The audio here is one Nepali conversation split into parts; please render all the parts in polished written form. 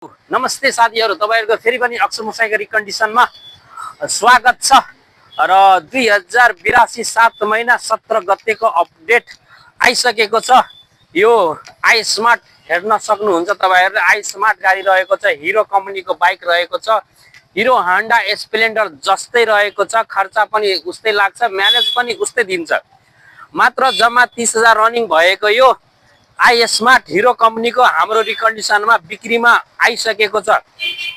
नमस्ते साथीहरु, तपाईहरुको फेरि पनि अक्षर मुसाइगरी कन्डिसनमा स्वागत छ र 2082 7 महिना 17 गतेको अपडेट आइसकेको छ। यो आई स्मार्ट हेर्न सक्नुहुन्छ तपाईहरुले। आई स्मार्ट गाडी रहेको छ, हिरो कम्पनीको बाइक रहेको छ। हिरो होन्डा स्प्लेन्डर जस्तै रहेको छ, खर्चा पनि उस्तै लाग्छ, माइलेज पनि उस्तै दिन्छ। मात्र जम्मा 30,000 रनिङ भएको यो आई स्मार्ट हिरो कम्पनीको हाम्रो रिकन्डिसनमा बिक्रीमा आइसकेको छ।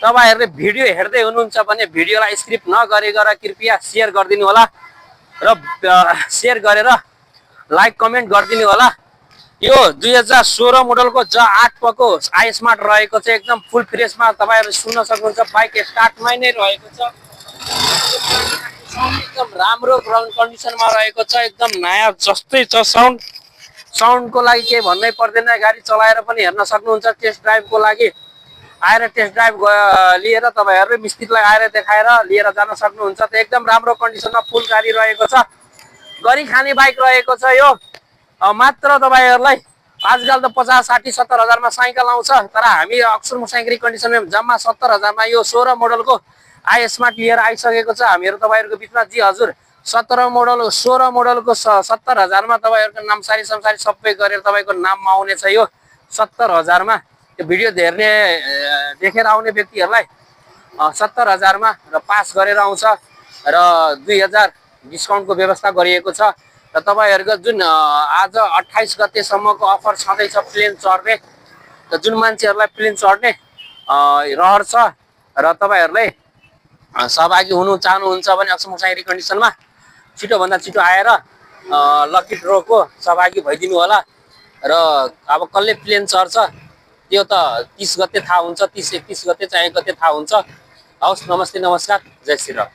तपाईहरुले भिडियो हेर्दै हुनुहुन्छ भने भिडियोलाई स्किप नगरेर कृपया शेयर गरिदिनु होला र शेयर गरेर लाइक कमेन्ट गरिदिनु होला। यो 2016 मोडलको ज8 पको आई स्मार्ट रहेको छ, एकदम फुल फ्रेशमा तपाईहरुले सुन्न सक्नुहुन्छ। बाइक स्टार्टमै नै रहेको छ, एकदम राम्रो कन्डिसनमा रहेको छ, एकदम नयाँ जस्तै छ। साउन्डको लागि केही भन्नै पर्दैन, गाडी चलाएर पनि हेर्न सक्नुहुन्छ। टेस्ट ड्राइभको लागि आएर टेस्ट ड्राइभ लिएर तपाईहरुले मिस्त्रीलाई आएर देखाएर लिएर जान सक्नुहुन्छ। त एकदम राम्रो कन्डिसनमा फुल गाडी रहेको छ, गरी खाने बाइक रहेको छ। यो मात्र तपाईहरुलाई आजकल त 50, 60, 70 हजारमा साइकल आउँछ, तर हामी अक्सर मुसाइगरी कन्डिसनमा जम्मा 70 हजारमा यो 16 मोडलको आई स्मार्ट लिएर आइसकेको छ हामीहरु तपाईहरुको बिचमा। जी हजुर, 16 मोडलको 70 हजारमा तपाईहरुको नामसारी समसारी सबै गरेर तपाईको नाममा आउने छ यो 70 हजारमा। यो भिडियो हेर्ने देखेर आउने व्यक्तिहरुलाई 70 हजारमा र पास गरेर आउँछ र 2000 डिस्काउन्टको व्यवस्था गरिएको छ। र तपाईहरुको जुन आज 28 गतेसम्मको अफर छँदैछ प्लेन चढ्ने, र जुन मान्छेहरुलाई प्लेन चढ्ने रहर छ र तपाईहरुले सहभागी हुनु चाहनुहुन्छ भने अक्सर मुसाइगरी कन्डिसनमा छिटो भन्दा छिटो आएर लकी ड्रको सहभागी भइदिनु होला। र अब कसले प्लेन चढ्छ त्यो त 30 गते थाहा हुन्छ, 30, 31 गते चाहिँ 1 गते थाहा हुन्छ। हवस्, नमस्ते, नमस्कार, जय श्री राम।